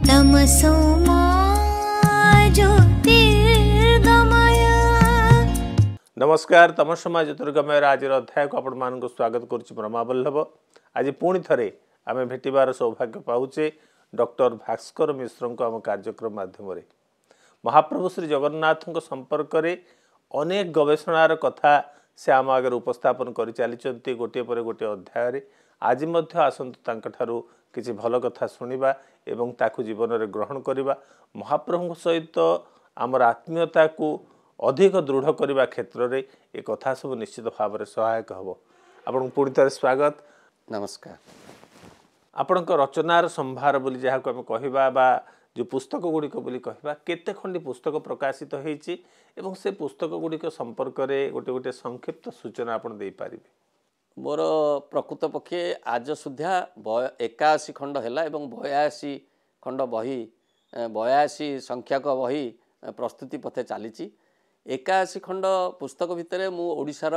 तमसो मा ज्योतिर्गमय। नमस्कार, तमसमा ज्योतिर्गमय आज अध्याय को आपण मान स्वागत करुच्ची ब्रह्मावल्लभ। आज पुणी थे आम भेटार सौभाग्य पाऊे डॉक्टर भास्कर मिश्र को आम कार्यक्रम माध्यम महाप्रभु श्री जगन्नाथ संपर्क में अनेक गवेषणार कथा से आम आगे उपस्थापन कर चली गोटे पर गोटे अध्याय। आज आसतु किसी भल कथा शुणा एवं ताकू जीवन में ग्रहण करवा महाप्रभु सहित आमर आत्मीयता को अधिक दृढ़ करने क्षेत्र में ये कथा सब निश्चित भाव में सहायक हम। आपन पुणी थे स्वागत। नमस्कार। आपण रचनार संभार बोली जहाँ को आम कहवा जो पुस्तक गुड़िक बोली कहवा केते खंडी पुस्तक प्रकाशित होईची एवं से पुस्तक गुड़िक संपर्क में गोटे गोटे संक्षिप्त सूचना आपण दे पारिबे। मोर प्रकृत पक्षे आज सुधा 81 खंड है एवं 82 खंड बही 82 संख्यक बही प्रस्तुति पथे चली 81 खंड पुस्तक भितर मु ओडिशार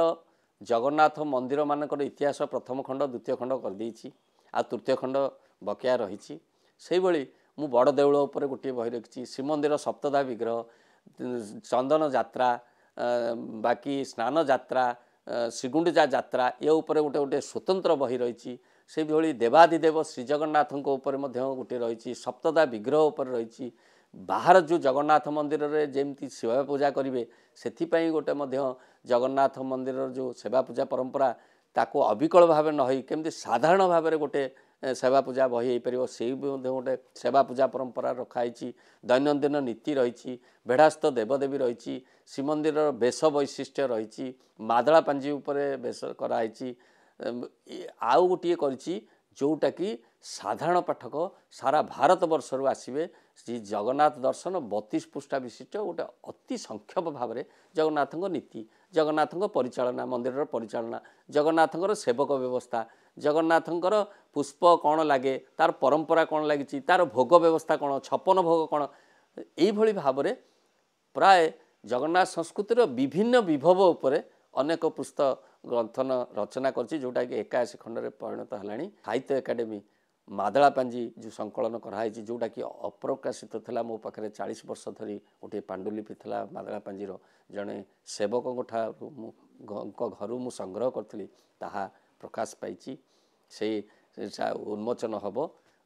जगन्नाथ मंदिर मानकर इतिहास प्रथम खंड द्वितीय खंड कर देइछि आ तृतीय खंड बकिया रही से भली मु बड़ देउल उपर गोटे बही रखी श्रीमंदिर सप्तधा विग्रह चंदन यात्रा बाकी स्नान यात्रा श्रीगुंडीचा यात्रा ये उपर गोटे गोटे स्वतंत्र बही रही से भली देवादिदेव श्री जगन्नाथ उपर गोटे रही सप्तधा विग्रह उपर रही बाहर जो जगन्नाथ मंदिर में जमती सेवा पूजा करेंगे से गोटे जगन्नाथ मंदिर जो सेवा पूजा परंपरा ताको अविकल भाव न हो केमती साधारण भाव में गोटे सेवा पूजा बही हो पार से गोटे सेवा पूजा परंपरा रखाई दैनंदिन नीति रही बेढ़ास्थ देवदेवी रही श्रीमंदिर बेश वैशिष्ट्य रही मादला पांजी उपरे बेश कराई आउ गोटे करी जोटा कि साधारण पाठक सारा भारत वर्षर आसवे श्री जगन्नाथ दर्शन 32 पृष्ठा विशिष्ट गोटे अति संक्षेप भाव में जगन्नाथ नीति जगन्नाथ परिचालना मंदिर परिचालना जगन्नाथ सेवक व्यवस्था जगन्नाथ पुष्प कौन लगे तार परंपरा कौन लगी तार भोग व्यवस्था कौन 56 भोग कौन यही भाव में प्राय जगन्नाथ संस्कृतिर विभिन्न विभव उपरे अनेक पुस्तक ग्रंथन रचना करछि जोटा कि 81 खंड में परिणत है। साहित्य एकाडेमी मादला पांजी जो संकलन कराई जोटा कि अप्रकाशित थिला मो पाखरे 40 वर्ष धरी गोटे पांडुलिपि थिला मादला पांजीर जड़े सेवक घर मु संग्रह करी ताहा प्रकाश पाई से उन्मोचन हम।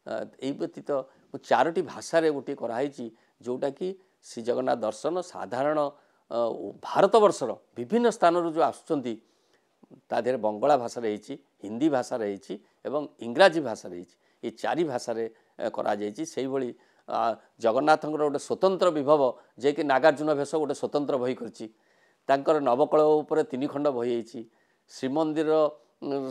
यही व्यतीत चारोटी भाषा गोटे कराई जोटा कि श्री जगन्नाथ दर्शन साधारण भारत वर्षर विभिन्न स्थान जो आसुचंती ता देहरे बंगला भाषा रही हिंदी भाषा रही एवं इंग्राजी भाषा रही ये चारि भाषा करा से भली जगन्नाथ गोटे स्वतंत्र विभव जे कि नागार्जुन भेष गोटे स्वतंत्र बही कर नवकल उपर 3 खंड बही श्रीमंदिर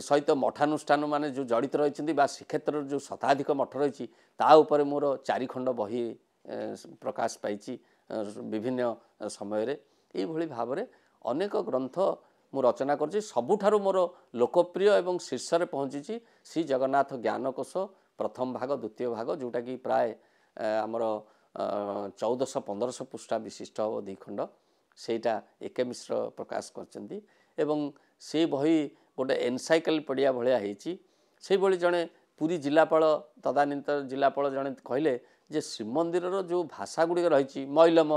सहित मठानुष्ठान माने जो जड़ित रही श्रीक्षेत्र जो शताधिक मठ रही तापर मोर 4 खंड बही प्रकाश पाई विभिन्न समय ये भाव में अनेक ग्रंथ मु रचना कर सबुठारु मोर लोकप्रिय एवं शीर्ष में पहुँची श्री जगन्नाथ ज्ञानकोश प्रथम भाग द्वितीय भाग जोटा कि प्राय आमर 1400-1500 पृष्ठा विशिष्ट हम 2 खंड सेटा एके मिश्र प्रकाश करचंती एवं से बही गोटे एनसाइक्लोपीडिया भाया से भली जड़े पुरी जिलापाल तदानीतर जिलापाल जड़े कहले जे श्रीमंदिर जो भाषा गुड़िक रही मैलम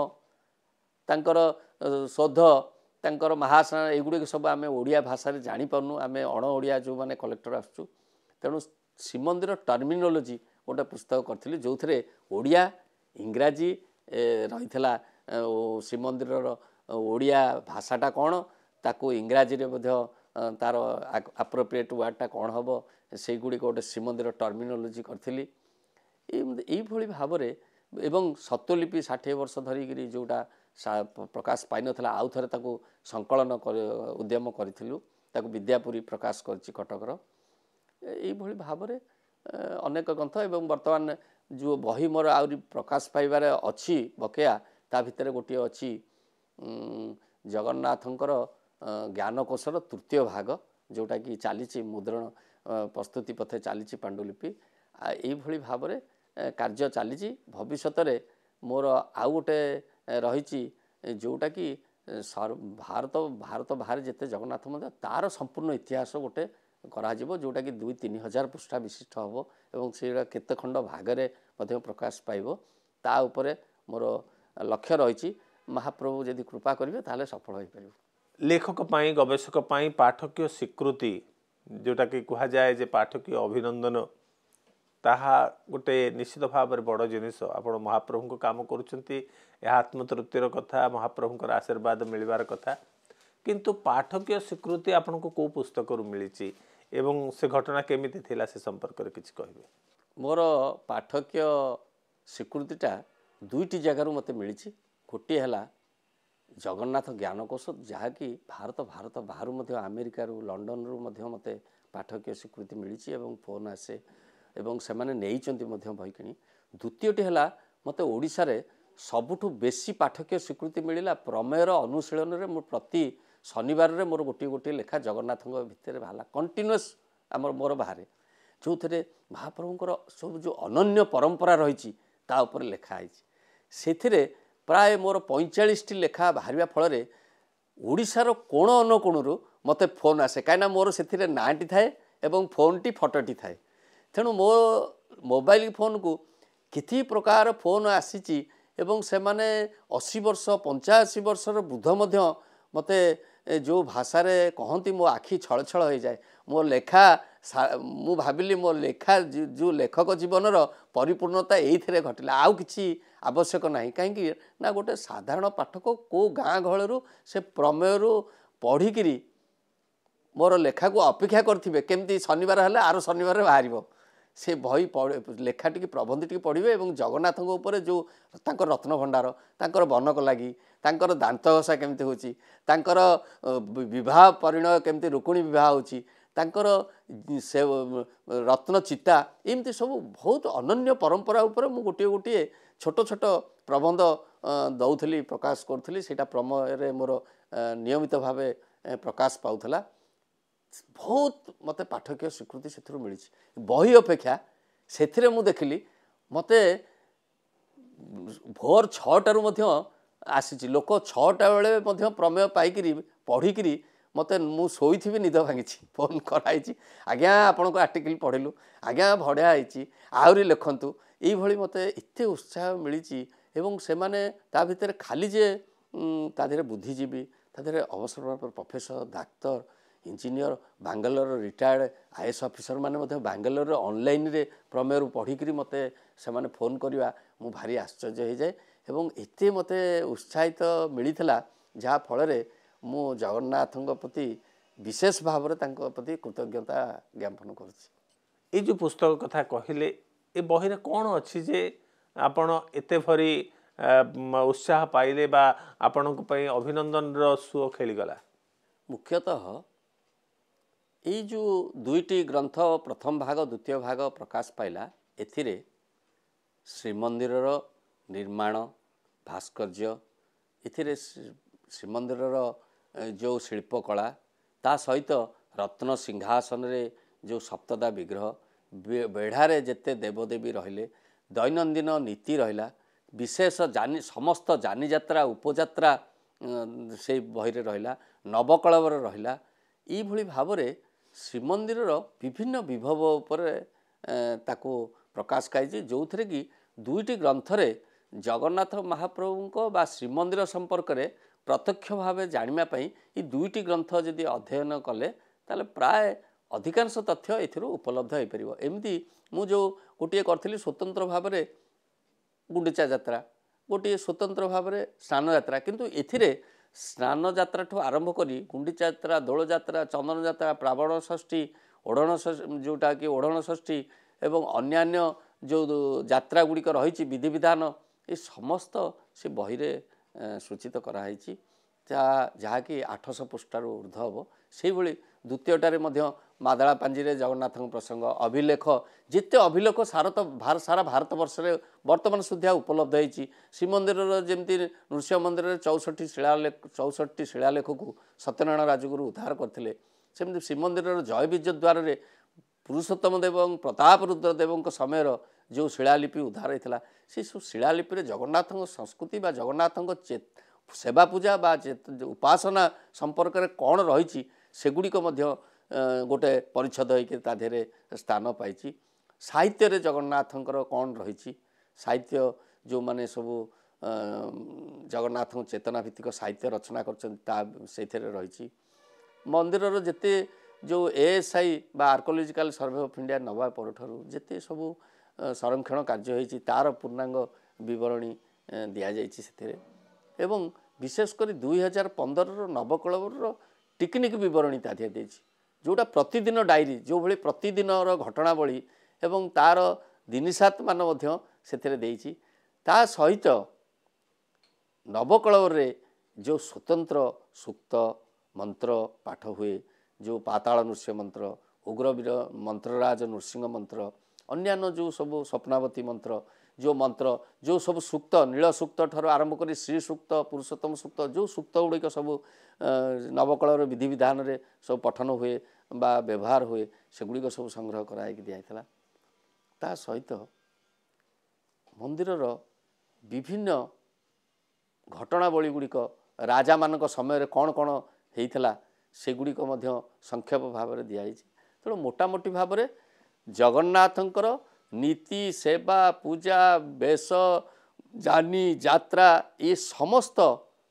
तांकर शोध तांकर महास्नान एगुड़िक सब आम ओडिया भाषा जापारूँ आम अण ओडिया जो मैंने कलेक्टर आसचु तेणु श्रीमंदिर टर्मिनोलोजी गोटे पुस्तक करी जो थे ओडिया इंग्राजी रही श्रीमंदिर ओडिया भाषाटा कौन ताकू इंग्राजी तार आप्रोप्रिएट वर्डटा कौन हम से गुड़िक गोटे श्रीमंदिर टर्मिनोलोजी करी यही भाव में एवं सत्यलिपि 60 वर्ष धरिकी जोटा प्रकाश पाई नाला आउ थे संकलन उद्यम करूँ विद्यापुरी प्रकाश कर कटकर यही भाव में अनेक ग्रंथ एवं वर्तमान जो बही मोर आहरी प्रकाश पाइबार अच्छी बकेया ता भितर गोटे अच्छी जगन्नाथंकर ज्ञानकोशर तृतीय भाग जोटा कि चली मुद्रण प्रस्तुति पथे चली पांडुलिपि यही भाव में कार्य चली भविष्य मोर आउ गोटे रही जोटा कि भारत बाहर जिते जगन्नाथ मंदिर तार संपूर्ण इतिहास गोटे କରାଯିବ जोटाकि 2-3 हजार पृष्ठा विशिष्ट हम और से केते खंड भागरे मध्य प्रकाश पाइब ता उपरे मोर लक्ष्य रही महाप्रभु यदि कृपा करेंगे ताहले सफल हो पार। लेखक पाई गवेषक पाई पाठकीय स्वीकृति जोटा कि कहा जाए जे पाठकीय अभिनंदन ताहा गोटे निश्चित भाव में बड़ जिनिस आप महाप्रभु काम करुँच आत्मतृप्तिर कथा महाप्रभुकर आशीर्वाद मिलबार कथा किंतु पाठकीय स्वीकृति आपन को कौ पुस्तक मिली एवं से घटना केमिति थिला से संपर्क रे किछ कहबे। मोर पाठकीय स्वीकृतिटा दुईटी जगार मत मिली गोटे है जगन्नाथ ज्ञानकोश जहाँकि भारत बाहर अमेरिका लंडन रु मत पाठकीय स्वीकृति मिली एवं फोन आसे एवं से बही किणी। द्वितीयटी है मत ओडिशा रे सबुठु बेसी पाठकीय स्वीकृति मिलला प्रमेयर अनुशीलन रे मोर प्रति शनिवार रे मोर गोटे गोटे लेखा जगन्नाथ भितर बाहला कंटिन्यूअस मोर बाहर जो थे महाप्रभुंर सब जो अनन्य परंपरा रही उपर लेखाई से प्राय मोर 45 लेखा बाहर फल ओडिशार कोण अनुकोणु मत फोन आसे कहीं मोर से नाटी थाए एवं फोन टी फटोटी थाए तेणु मो मोबाइल फोन को किति प्रकार फोन आसी एवं से माने 80 वर्ष 85 वर्षर वृद्ध मध्य मते जो भाषा रे कहती मो आखि छल छल हो जाए मो लेखा मु भाविली मो लेखा जो लेखक जीवन परिपूर्णता ये घटला आउ किछि आवश्यक नहीं कहीं ना गोटे साधारण पाठक को गाँ गहलू से प्रमेय पढ़िकी मोर लेखा को अपेक्षा करेंगे केमती शनिवार है आर शनिवार बाहर से बही लेखा टी प्रबंध टी पढ़े और जगन्नाथ ऊपर जो तांकर रत्न भंडार तांकर बनक लगी तांकर दांत घसा केमती होची तांकर विवाह परिणय केमती रुक्मिणी विवाह होची तांकर से रत्न चिता एमती सब बहुत अनन्य परंपरा ऊपर मु गोटे गोटे छोट छोट प्रबंध दौली प्रकाश करुँगी से प्रमेय मोर नियमित भाव प्रकाश पाऊला बहुत मत पाठकीय स्वीकृति से मिली बही अपेक्षा से मु देखिली मत भोर 6टारू आसी लोक 6टा बेले प्रमेय पाइकी पढ़िकी मत मु शोथी निद भांगी फोन कराई आज्ञा आपण को आर्टिकल पढ़लु आज्ञा बढ़िया होती आहरी लिखतु ये मत एत उत्साह मिली एवं से माने ता भितर खाली जे ताधे बुद्धिजीवी ताधे अवसर professor doctor engineer Bangalore retired IAS officer माने बांगालोर ऑनलाइन रे प्रमेय पढ़िकी मत से फोन करवा मु भारी आश्चर्य हो जाए एवं एते मते उत्साहित मिलता जहाँ फल मु जगन्नाथ प्रति विशेष भाव में प्रति कृतज्ञता ज्ञापन कर। जो पुस्तक कथा कहले ए बही रे कौन अच्छी जे आपण एते भरी उत्साह पाइले बा आपण अभिनंदन सुओ खेलीगला। मुख्यतः ये जो दुईटी ग्रंथ प्रथम भाग द्वितीय भाग प्रकाश पाइला एथिरे श्रीमंदिर निर्माण भास्कर्य एथिरे श्रीमंदिर जो शिल्पकला ता सहित रत्न सिंहासन रे जो सप्तदा विग्रह बेढ़ारे जेते देवदेवी रहिले दैनंदिन नीति रहिला विशेष जानी समस्त जानी यात्रा उपयात्रा से बही रहिला नवकलवर रहिला ई भली भाव रे श्रीमंदिर विभिन्न विभव उपर ताको प्रकाश पाई जो थे कि दुईटी ग्रंथ रे जगन्नाथ महाप्रभु बा श्रीमंदिर संपर्क में प्रत्यक्ष भाव जानापी ये दुईटी ग्रंथ जदि अध्ययन कले ताले प्राय अधिकांश तथ्य ए उपलब्ध हो पार। एमती मुझे गोटे करी स्वतंत्र भाव में गुंडीचा यात्रा गोटे स्वतंत्र भाव में स्नान यात्रा किंतु एथिरे स्नान यात्रा ठू आरंभ करी गुंडीचा यात्रा दोल यात्रा चंदन यात्रा प्रावण षष्ठी ओढ़ण जोटा कि ओढ़ण षष्ठी एवं अन्यान्य जो यात्रा गुड़िक रही विधि विधान ये समस्त से बही रे सूचित कराई जहाँकि 800 पृष्ठारू ऊर्ध हम से द्वितीयटारे मादला पांजी जगन्नाथ प्रसंग अभिलेख जिते अभिलेख सारा भारत वर्ष में वर्तमान सुधा उपलब्ध होती श्रीमंदिर जमी नृसिंह मंदिर 64 शिलालेख को सत्यनारायण राजगुरु उद्धार करते सेमती श्रीमंदिर जय विजय द्वार में पुरुषोत्तम देव और प्रताप रुद्र देव समय जो शिलालिपि उद्धार होता से सब शिलालिपि जगन्नाथ संस्कृति बा जगन्नाथ सेवा पूजा बा उपासना संपर्क में कौन रही सेगुड़िक गोटे परिच्छद होकर ता देहरे स्थान पाई साहित्य जगन्नाथंकर कौन रही साहित्य जो माने सब जगन्नाथ चेतना भित्तिक साहित्य रचना कर रही मंदिर जेते जो एएसआई बा आर्कोलॉजिकल सर्वे ऑफ इंडिया नवा पर जेते सब संरक्षण कार्य होती तार पूर्णांग बरणी दि जाइए एवं विशेषकर 2015 नवकलवर टिकनिक बरणी ता दिखाई जोटा प्रतिदिन डायरी जो भाई प्रतिदिन घटनावली एवं तार दिनसात मान से ता सहित नवकलवर जो स्वतंत्र सूक्त मंत्र पाठ हुए जो पाताल नृसिंह मंत्र उग्रवीर मंत्रराज नृसिंह मंत्र अन्यान्य जो सब स्वप्नावती मंत्र जो सब सूक्त नील सूक्त ठार आरंभ कर श्री सूक्त पुरुषोत्तम सूक्त जो सूक्त गुड़िक सब नवकलर विधि विधान रे सब पठन हुए बा व्यवहार हुए सेगुड़िक सब संग्रह कराई दिया ता सहित मंदिर विभिन्न घटनावली गुड़िक राजा मान समय कौन कौन होता सेगुड़िक संक्षेप भाव में दिखाई तेणु मोटामोटी भाव में जगन्नाथंकर नीति सेवा पूजा बेश जानी यात्रा ये समस्त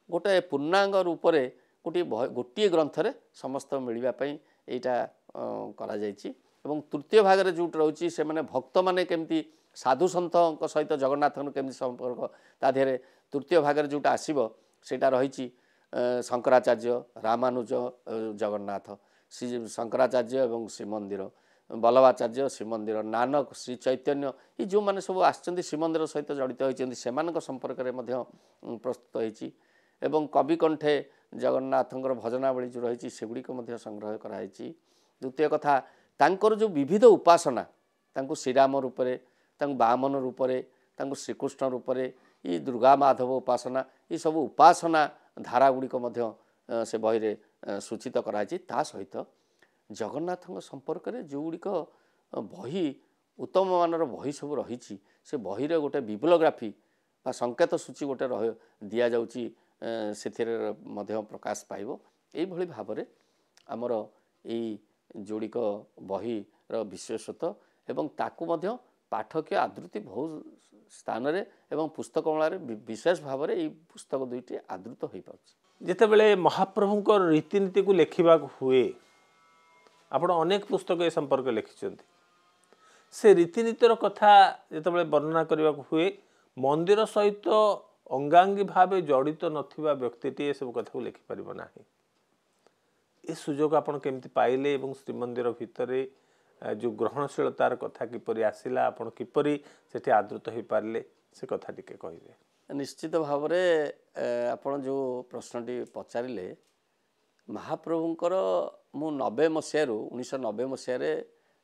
गोटे पूर्णांग रूप से गोटे ग्रंथ रे समस्त मिलवाई यहाँ करा तृतीय भाग में जो रोचे से मैंने भक्त मैंने केमती साधु सन्थ सहित जगन्नाथ केमती संपर्क ता देहरे तृतीय भाग में जोटा आसब सेटा रही शंकराचार्य रामानुज जगन्नाथ श्री शंकराचार्य एवं श्रीमंदिर बल्लभाचार्य श्रीमंदिर नानक श्री चैतन्य ये जो मैंने सब आसचंदी श्रीमंदिर सहित जड़ित होती से संपर्क में प्रस्तुत होती एवं कवि कंठे जगन्नाथंकर भजनावली जो रही सेगुड़िक संग्रह कराई द्वितीय कथा तांकर जो विविध उपासना तांको श्रीराम रूपरे तांको वामन रूपरे तांको श्रीकृष्ण रूपरे ये दुर्गा माधव उपासना ये सब उपासना धारा गुड़िक से बही रे सूचित कराई ता सहित जगन्नाथ संपर्क में जो गुड़िक बही उत्तम मानर बही सब रही से बही रे गोटे बिब्लोग्राफी बा संकेत सूची गोटे दि जाऊँगी से प्रकाश पाइब यही भाव में आमर यही जोड़िक बही विशेषत्व एवं ताकू पाठकीय आदृति बहुत स्थान रे एवं पुस्तकमाला विशेष भाव में पुस्तक दुईटी आदृत हो पार्छ जितेबले महाप्रभुंकर रीतिनीति को लेखिबा हुए आपण अनेक पुस्तक ए संपर्क लिखिं से रीतिनीतिर कथा जितेबले वर्णना करने हुए मंदिर सहित अंगांगी भाव जड़ित नथिबा व्यक्तिटी सब कथा को लिखिपर ना ये सुजोग आपण केमती पाइले एवं श्रीमंदिर भितर जो ग्रहणशीलतार कथा किपरि आसिला आपण किपरि सेठी आदृत हो पारे से कथा टिके कहिबे। निश्चित भाव में आपण जो प्रश्नटी पचारे महाप्रभुंकर मु 90 मसीह 1990 मसीह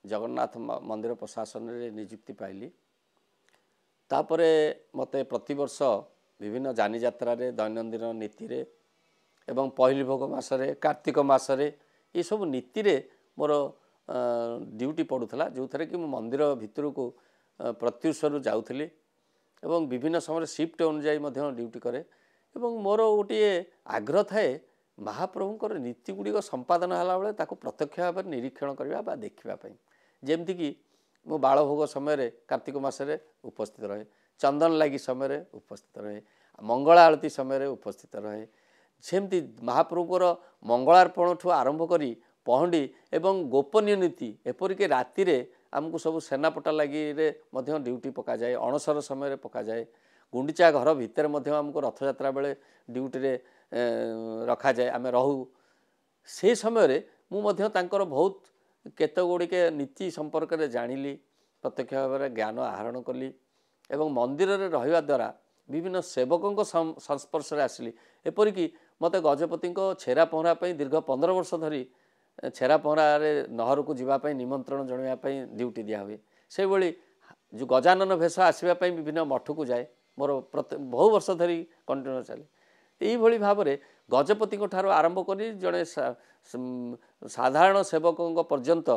जगन्नाथ मंदिर प्रशासन रे नियुक्ति पाइली तापरे मते प्रतिवर्ष विभिन्न जानी यात्रा रे दैनंदिन नीति रे एवं पहली भोग मासरे कार्तिक मासरे ये सब नीति रे मोर ड्यूटी पड़ूला जो थे कि मंदिर भितर को प्रत्युषरु जाऊली एवं विभिन्न समय शिफ्ट अनुजाई ड्यूटी करे एवं मोर गोटे आग्रह थाए महाप्रभुंकर नीति गुड़िक संपादन होला बेले ताको प्रत्यक्ष भाव में निरीक्षण करबा बा देखिबापई जेमती कि मो बालभोग समय कार्तिक मासरे उपस्थित रहे चंदन लगी समय उपस्थित रहे मंगला आरती समय उपस्थित रहे सेमती महाप्रभुंकर मंगलार्पण ठू आरंभ करी पहंडी एवं गोपनीय नीति एपरिक राति रे आमको सब सेनापटा लगी ड्यूटी पका जाए अणसर समय पका जाए गुंडीचा घर भितर आमको रथयात्रा बेले ड्यूटी रे रखा जाए आम रहू से समय मुझे बहुत केते गुड़िके नीति संपर्क में जानिली प्रत्यक्ष भाव में ज्ञान आहरण कली एवं मंदिर रे रहिबा द्वारा विभिन्न सेवकों संस्पर्श में आसिली एपरिक मते गजपति छेरा पहरा दीर्घ 15 वर्ष धरी छेरा पहरा नहर को जीवाई निमंत्रण जनवाई ड्यूटी दिया हुए से भली जो गजानन भेष आसवाई विभिन्न मठ को जाए मोर बहु वर्ष धरी कंटिन्यू चले यही भाव में गजपति आरंभ कर जड़े साधारण सेवकों पर्यंत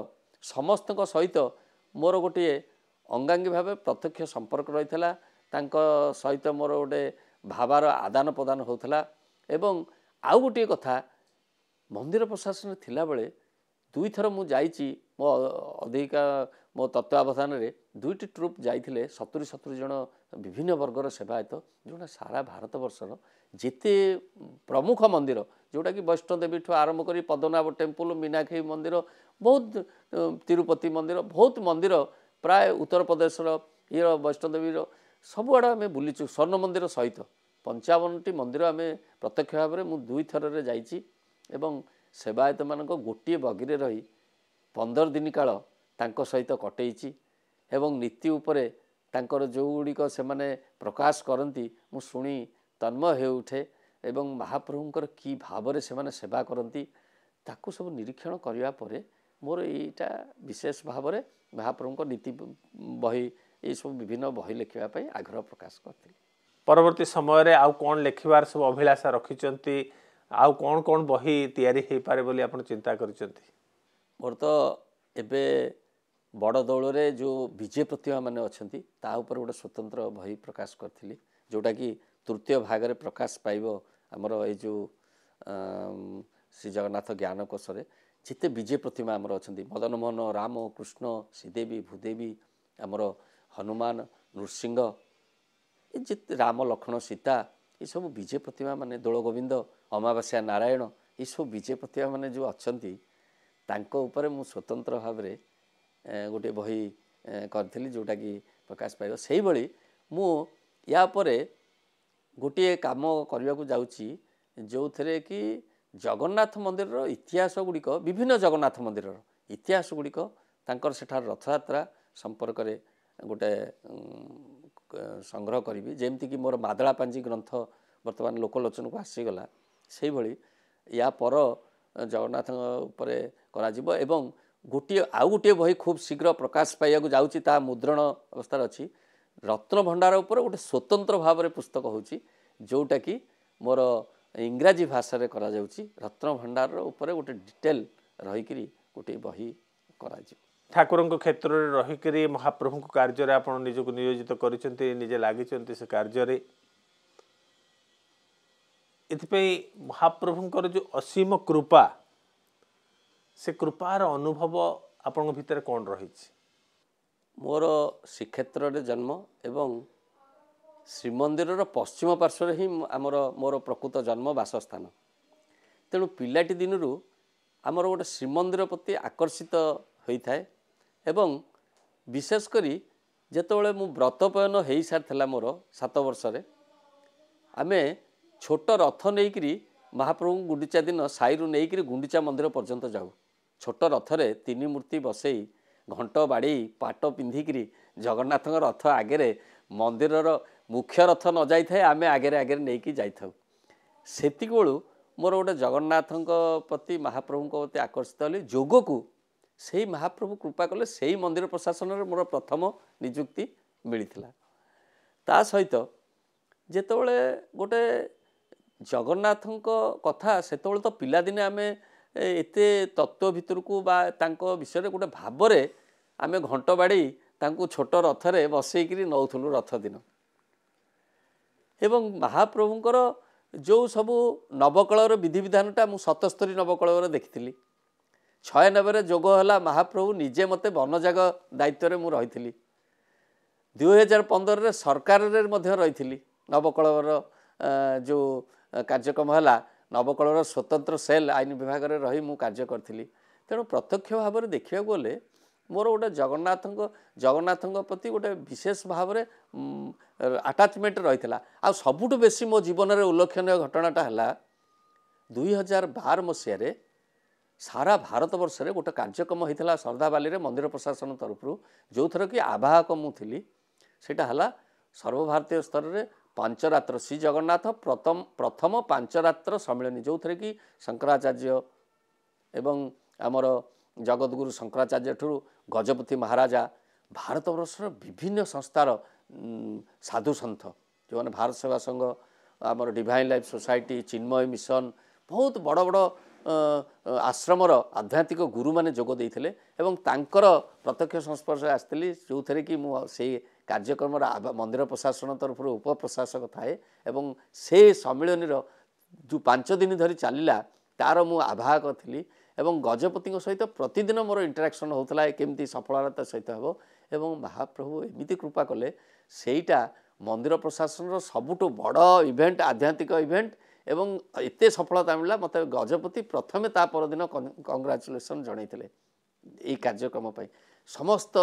समस्त सहित मोर गोटे अंगांगी भाव प्रत्यक्ष संपर्क रही सहित मोर गोटे भावार आदान प्रदान होता एवं आउ गोटे कथा मंदिर प्रशासन थिला बेले दुई थर मु जाइछि मो अधिका मो तत्वावधान दुईटी ट्रुप जाइथिले 70 जन विभिन्न वर्गर सेवायत जोटा सारा भारत वर्षर जेते प्रमुख मंदिर जोटा कि वैष्णोदेवी ठू आरंभ करी पद्मनाभ टेम्पल मीनाक्षी मंदिर बहुत तिरुपति मंदिर बहुत मंदिर प्राय उत्तर प्रदेशर ये वैष्णोदेवी सबुआड़ आम बुलीचु स्वर्ण मंदिर सहित 55टी मंदिर आम प्रत्यक्ष भाव में दुई थर जाइछि एवं सेवायत मान गोटे बगिरे रही 15 दिन काल तांको सहित कटेइछि एवं नीति उपरे तांकर जो गुड़िक से प्रकाश करती मु शुणी तन्मय हो उठे एवं महाप्रभुंकर की भाव से सेवा करती ताकू सब निरीक्षण करने पर मोर यहीटा विशेष भाव में महाप्रभु नीति बही ये सब विभिन्न बही लिखापी आग्रह प्रकाश करती। परवर्ती समय आउ कौन लिखबार सब अभिलाषा रखिंट आउ कौन कौन बही तैयारी हो पारे बोली आपण चिंता करिसेंती? मोर तो एबे बड़ दौड़ जो विजय प्रतिभा माने अच्छी ता ऊपर गोटे स्वतंत्र बही प्रकाश करी जोटा कि तृतीय भाग में प्रकाश पाइब आमर ये जो श्री जगन्नाथ ज्ञान कोशरे जिते विजय प्रतिमा आमर अच्छा मदन मोहन राम कृष्ण श्रीदेवी भूदेवी आमर हनुमान नृसिंह ये जिते राम लक्ष्मण सीता ये सब विजय प्रतिमा माने दोल गोविंद अमावास्या नारायण ये सब विजय प्रतिमा माने जो अच्छा तांको ऊपर मु स्वतंत्र भाव में गोटे बही करी जोटा कि प्रकाश पाइब से भाई मु या परे गोटे काम करने को जाऊँगी जो थे कि जगन्नाथ मंदिर इतिहास गुड़िक विभिन्न जगन्नाथ मंदिर इतिहास गुड़िक तांकर सेठार रथयात्रा संपर्क में गोटे संग्रह करी जेमती कि मोर मादला पांजी ग्रंथ वर्तमान लोकलोचन को आसीगला से भाई या पर जगन्नाथ उपरे करा एवं गोटे आउ गोटे बही खूब शीघ्र प्रकाश पाइबा जाऊँगी ता मुद्रण अवस्था अच्छी रत्न भंडार उपर गोटे स्वतंत्र भाव में पुस्तक होची जोटा कि मोर इंग्राजी भाषा रे करा जाउची रत्न भंडार उपर गोटे डिटेल रहीकरी गोटे बही करा ठाकुर क्षेत्र में रहीकरी महाप्रभु कार्य आप निजक नियोजित करिसेंती निजे लागिसेंती से कार्य इथिपई महाप्रभुंकर जो असीम कृपा से कृपार अनुभव आपण भितर कौन रही? मोर श्रीक्षेत्र रे जन्म एवं श्रीमंदिर पश्चिम पार्श्व ही आमर मोर प्रकृत जन्म बासस्थान तेणु पिलाटी दिन आमर गोटे श्रीमंदिर प्रति आकर्षित होता है एवं विशेषकर जितेबाला मु व्रतपयन हो सारी मोर 7 वर्ष आमे छोट रथ नहीं महाप्रभु गुंडीचा दिन साई नहीं गुंडीचा मंदिर पर्यंत जाऊ छोट रथरे 3 मूर्ति बसई घंट बाड़ी पाट पिंधिकी जगन्नाथ रथ आगे मंदिरर मुख्य रथ न जाए आमे आगे आगे नहीं जाऊ सेतिक बेलू मोर गोटे जगन्नाथ प्रति महाप्रभु प्रति आकर्षित होली जोग को से महाप्रभु कृपा कले से मंदिर प्रशासन में मोर प्रथम निजुक्ति मिलता ता सहित जेतबले गोटे जगन्नाथ कथा से तो पिलादिने आमे एते तत्व भितर को बा तांको विषय गोटे भाव आमे घंट बाड़ी तांको छोट रथरे बसईकरी नौथुलु रथ दिन एवं महाप्रभुंकर जो सबू नवकलर विधि विधानटा मु 77 नवकलर देखी 96 जोग है महाप्रभु निजे मते वनजाग दायित्व मु रही 2015 सरकार रही नवकलर जो कार्यक्रम है नवकलर स्वतंत्र सेल आईन विभाग में रही मु कार्य करी तेणु प्रत्यक्ष भाव में देखा गले मोर गोटे जगन्नाथ प्रति गोटे विशेष भाव में आटाचमेंट रही आ सबुठ बेसी मो जीवन में उल्लेखनीय घटनाटा है 2012 मसीह सारा भारत वर्ष में गोटे कार्यक्रम होता श्रद्धाबाली मंदिर प्रशासन तरफ जो थर कि आवाहक मुझी सेटा है सर्वभारतीय स्तर में 5 रात्र श्री जगन्नाथ प्रथम 5 रात्र सम्मिलनी जो थे कि शंकराचार्य एवं आमर जगतगुरु शंकराचार्य ठूँ गजपति महाराजा भारत वर्षर विभिन्न संस्थार साधु सन्थ जो मैंने भारत सेवा संघ आमर डिवाइन लाइफ सोसाइटी चिन्मय मिशन बहुत बड़ बड़ आश्रमर आध्यात्मिक गुरु माने जोग देइथिले एवं तांकर प्रत्यक्ष संस्पर्श आसती जो थे कि मुझे कार्यक्रम मंदिर प्रशासन तरफ उप प्रशासक थाए एवं से सम्मिलनी जो 5 दिन धरी चलला तार मु आवाहक थी ଏବଂ ଗଜପତିଙ୍କ ସହିତ ପ୍ରତିଦିନ ମୋର ଇଣ୍ଟରାକ୍ସନ୍ ହେଉଥିଲା କେମିତି ସଫଳତା ସହିତ ହେବ ଏବଂ ମହାପ୍ରଭୁ ଏମିତି କୃପା କଲେ ସେଇଟା ମନ୍ଦିର ପ୍ରଶାସନର ସବୁଠୁ ବଡ଼ ଇଭେଣ୍ଟ ଆଧ୍ୟାତ୍ମିକ ଇଭେଣ୍ଟ ଏବଂ ଏତେ ସଫଳତା ମିଳିଲା ମୋତେ ଗଜପତି ପ୍ରଥମେ ତା ପରଦିନ କଂଗ୍ରାଚୁଲେସନ୍ ଜଣାଇଥିଲେ এই କାର୍ଯ୍ୟକ୍ରମ ପାଇଁ ସମସ୍ତ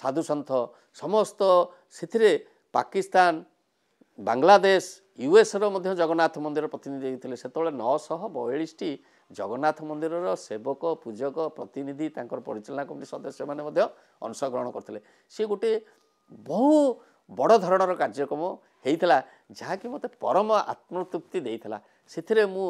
ସାଧୁସନ୍ଥ ସମସ୍ତ ସେଥିରେ ପାକିସ୍ତାନ ବାଂଲାଦେଶ ୟୁଏସ୍ର ମଧ୍ୟ ଜଗନ୍ନାଥ ମନ୍ଦିର ପ୍ରତିନିଧି ହେଇଥିଲେ ସେତେବେଳେ 942ଟି ଜଗନ୍ନାଥ ମନ୍ଦିରର ସେବକ ପୂଜକ ପ୍ରତିନିଧି ତାଙ୍କର ପରିଚାଳନା କମିଟି ସଦସ୍ୟମାନେ ମଧ୍ୟ ଅଂଶଗ୍ରହଣ କରିଥିଲେ ସେ ଗୋଟେ ବହୁ ବଡ଼ ଧରଣର କାର୍ଯ୍ୟକ୍ରମ ହେଇଥିଲା ଯାହାକି ମୋତେ ପରମ ଆତ୍ମତୃପ୍ତି ଦେଇଥିଲା ସେଥିରେ ମୁଁ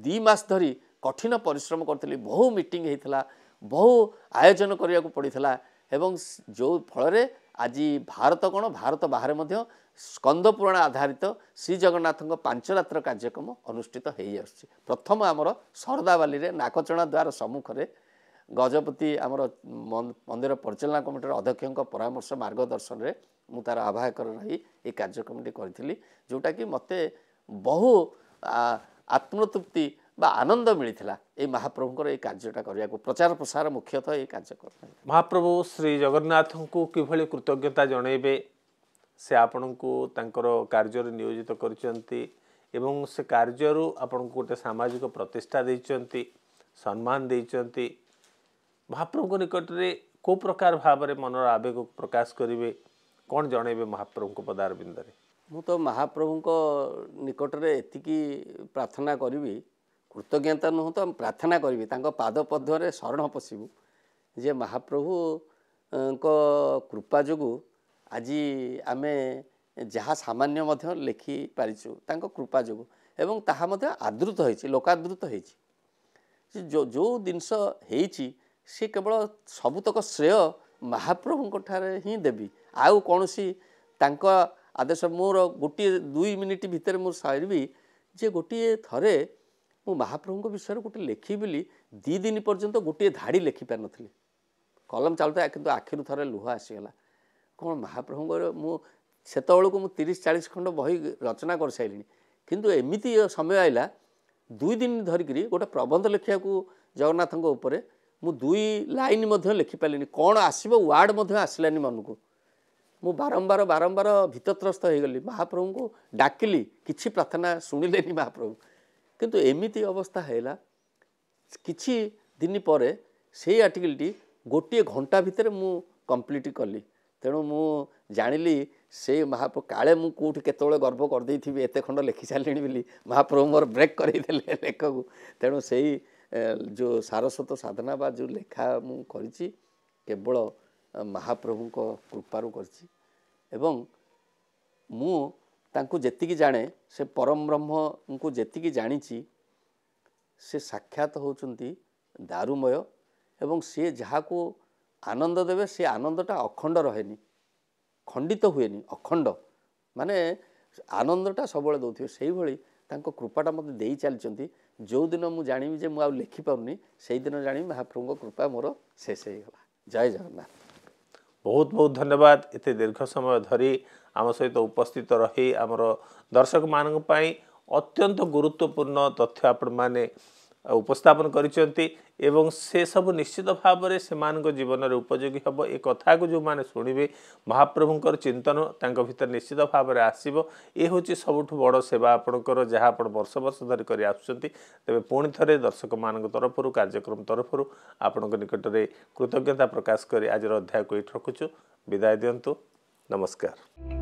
2 ମାସ ଧରି କଠିନ ପରିଶ୍ରମ କରିଥିଲି ବହୁ ମିଟିଂ ହେଇଥିଲା ବହୁ ଆୟୋଜନ କରିବାକୁ ପଡ଼ିଥିଲା ଏବଂ ଯେଉଁ ଫଳରେ ଆଜି ଭାରତ କ'ଣ ଭାରତ ବାହାରେ ମଧ୍ୟ ସ୍କନ୍ଦ ପୁରାଣ ଆଧାରିତ ଶ୍ରୀ ଜଗନ୍ନାଥଙ୍କ 5 ରାତ୍ର କାର୍ଯ୍ୟକ୍ରମ ଅନୁଷ୍ଠିତ ହେଇଆସୁଛି ପ୍ରଥମ ଆମର ଶରଦାବାଲିରେ ନାକଚଣା ଦ୍ୱାର ସମ୍ମୁଖରେ ଗଜପତି ଆମର ମନ୍ଦିର ପରିଚାଳନା କମିଟିର ଅଧ୍ୟକ୍ଷଙ୍କ ପରାମର୍ଶ ମାର୍ଗଦର୍ଶନରେ ମୁଁ ତାର ଆବାହକର ରହି এই କାର୍ଯ୍ୟକ୍ରମଟି କରିଥିଲି ଯେଉଁଟାକି ମୋତେ ବହୁ ଆତ୍ମତୃପ୍ତି বা আনন্দ মিলিଥିଲା এই মহাপ্রভুଙ୍କର এই କାର୍ଯ୍ୟଟା କରିବାକୁ ପ୍ରଚାର ପ୍ରସାର ମୁଖ୍ୟତଃ এই କାର୍ଯ୍ୟକ୍ରମ ମହାପ୍ରଭୁ ଶ୍ରୀ ଜଗନ୍ନାଥଙ୍କୁ କିଭଳି କୃତଜ୍ଞତା ଜଣାଇବେ ସେ ଆପଣଙ୍କୁ ତାଙ୍କର କାର୍ଯ୍ୟରେ ନିୟୋଜିତ କରିଛନ୍ତି ଏବଂ ସେ କାର୍ଯ୍ୟରୁ ଆପଣଙ୍କୁ ଗୋଟେ ସାମାଜିକ ପ୍ରତିଷ୍ଠା ଦେଇଛନ୍ତି ସମ୍ମାନ ଦେଇଛନ୍ତି ମହାପ୍ରଭୁଙ୍କ ନିକଟରେ କେଉଁ ପ୍ରକାର ଭାବରେ ମନର ଆବେଗକୁ ପ୍ରକାଶ କରିବେ କ'ଣ ଜଣାଇବେ ମହାପ୍ରଭୁଙ୍କ ପଦାରବିନ୍ଦରେ ମୁଁ ତ ମହାପ୍ରଭୁଙ୍କ ନିକଟରେ ଏତିକି ପ୍ରାର୍ଥନା କରିବି କୃତଜ୍ଞତା ନୁହଁ ତ ପ୍ରାର୍ଥନା କରିବି ତାଙ୍କ ପାଦ ପଦ୍ମରେ ଶରଣ ପଶିବୁ ଯେ ମହାପ୍ରଭୁଙ୍କ କୃପା ଯୋଗୁଁ ଆଜି ଆମେ ଯାହା ସାମାନ୍ୟ ମଧ୍ୟ ଲେଖିପାରିଛୁ ତାଙ୍କ କୃପା ଯୋଗୁଁ ଏବଂ ତାହା ମଧ୍ୟ ଆଦୃତ ହୋଇଛି ଲୋକାଦୃତ ହୋଇଛି ଯେଉଁ ଜିନିଷ ହେଇଛି ସେ କେବଳ ସବୁତକ ଶ୍ରେୟ ମହାପ୍ରଭୁଙ୍କ ଠାରେ ହିଁ ଦେବି ଆଉ କୌଣସି ତାଙ୍କ ଆଦେଶ ମୋର ଗୋଟିଏ 2 ମିନିଟ୍ ଭିତରେ ମୁଁ ସାରିବି ଯେ ଗୋଟିଏ ଥରେ ମୁଁ ମହାପ୍ରଭୁଙ୍କ ବିଷୟରେ ଗୋଟେ ଲେଖିବି ବୋଲି 2 ଦିନ ପର୍ଯ୍ୟନ୍ତ ଗୋଟିଏ ଧାଡ଼ି ଲେଖିପାରିନଥିଲି କଲମ ଚାଲୁଥାଏ କିନ୍ତୁ ଆଖିରୁ ଥରେ ଲୁହ ଆସିଗଲା କ'ଣ ମହାପ୍ରଭୁଙ୍କର ମୁଁ ସେତେବେଳକୁ ମୁଁ 30-40 ଖଣ୍ଡ ବହି ରଚନା କରିସାରିଲିଣି କିନ୍ତୁ ଏମିତି ସମୟ ଆସିଲା 2 ଦିନ ଧରିକିରି ଗୋଟେ ପ୍ରବନ୍ଧ ଲେଖିବାକୁ ଜଗନ୍ନାଥଙ୍କ ଉପରେ ମୁଁ 2 ଲାଇନ୍ ମଧ୍ୟ ଲେଖିପାରିଲିନି କ'ଣ ଆସିବ ୱାର୍ଡ଼ ମଧ୍ୟ ଆସିଲାନି ମନକୁ ମୁଁ ବାରମ୍ବାର ଭିତତ୍ରସ୍ତ ହେଇଗଲି ମହାପ୍ରଭୁଙ୍କୁ ଡାକିଲି କିଛି ପ୍ରାର୍ଥନା ଶୁଣିଲେନି ମହାପ୍ରଭୁ କିନ୍ତୁ ଏମିତି ଅବସ୍ଥା ହେଲା କିଛି ଦିନ ପରେ ସେଇ ଆର୍ଟିକଲଟି ଗୋଟିଏ ଘଣ୍ଟା ଭିତରେ ମୁଁ କମ୍ପ୍ଲିଟ୍ କଲି ତେଣୁ ମୁଁ ଜାଣିଲି ସେ ମହାପ୍ରଭୁ କାଳେ ମୁଁ କେଉଁଠି କେତେବେଳେ ଗର୍ବ କରିଦେଇଥିବି ଏତେ ଖଣ୍ଡ ଲେଖି ସାରିଲିଣି ବୋଲି ମହାପ୍ରଭୁ ମୋର ବ୍ରେକ୍ କରେଇଦେଲେ ଲେଖକୁ ତେଣୁ ସେଇ ଯେଉଁ ସାରସ୍ୱତ ସାଧନା ବା ଯେଉଁ ଲେଖା ମୁଁ କରିଛି କେବଳ ମହାପ୍ରଭୁଙ୍କ କୃପାରୁ କରିଛି ଏବଂ ମୁଁ ତାଙ୍କୁ ଯେତିକି ଜାଣେ ସେ ପରମ ବ୍ରହ୍ମଙ୍କୁ ଯେତିକି ଜାଣିଛି ସେ ସାକ୍ଷାତ ହେଉଛନ୍ତି ଦାରୁମୟ ଏବଂ ସେ ଯାହାକୁ ଆନନ୍ଦ ଦେବେ ସେ ଆନନ୍ଦଟା ଅଖଣ୍ଡ ରହେନି ଖଣ୍ଡିତ ହୁଏନି ଅଖଣ୍ଡ ମାନେ ଆନନ୍ଦଟା ସବୁବେଳେ ଦେଉଥିବେ ସେଇଭଳି ତାଙ୍କ କୃପାଟା ମୋତେ ଦେଇ ଚାଲିଛନ୍ତି ଯେଉଁଦିନ ମୁଁ ଜାଣିବି ଯେ ମୁଁ ଆଉ ଲେଖିପାରୁନି ସେଇଦିନ ଜାଣିବି ମହାପ୍ରଭୁଙ୍କ କୃପା ମୋର ଶେଷ ହେଇଗଲା ଜୟ ଜଗନ୍ନାଥ ବହୁତ ବହୁତ ଧନ୍ୟବାଦ ଏତେ ଦୀର୍ଘ ସମୟ ଧରି ଆମ ସହିତ ଉପସ୍ଥିତ ରହି ଆମର ଦର୍ଶକମାନଙ୍କ ପାଇଁ ଅତ୍ୟନ୍ତ ଗୁରୁତ୍ୱପୂର୍ଣ୍ଣ ତଥ୍ୟ ଆପଣମାନେ ଉପସ୍ଥାପନ କରିଛନ୍ତି ଏବଂ ସେ ସବୁ ନିଶ୍ଚିତ ଭାବରେ ସେମାନଙ୍କ ଜୀବନରେ ଉପଯୋଗୀ ହେବ ଏ କଥାକୁ ଯେଉଁମାନେ ଶୁଣିବେ ମହାପ୍ରଭୁଙ୍କର ଚିନ୍ତନ ତାଙ୍କ ଭିତରେ ନିଶ୍ଚିତ ଭାବରେ ଆସିବ ଏ ହେଉଛି ସବୁଠୁ ବଡ଼ ସେବା ଆପଣଙ୍କର ଯାହା ଆପଣ ବର୍ଷ ବର୍ଷ ଧରି କରି ଆସୁଛନ୍ତି ତେବେ ପୁଣି ଥରେ ଦର୍ଶକମାନଙ୍କ ତରଫରୁ କାର୍ଯ୍ୟକ୍ରମ ତରଫରୁ ଆପଣଙ୍କ ନିକଟରେ କୃତଜ୍ଞତା ପ୍ରକାଶ କରି ଆଜିର ଅଧ୍ୟାୟକୁ ଏଇଠି ରଖୁଛୁ ବିଦାୟ ଦିଅନ୍ତୁ ନମସ୍କାର।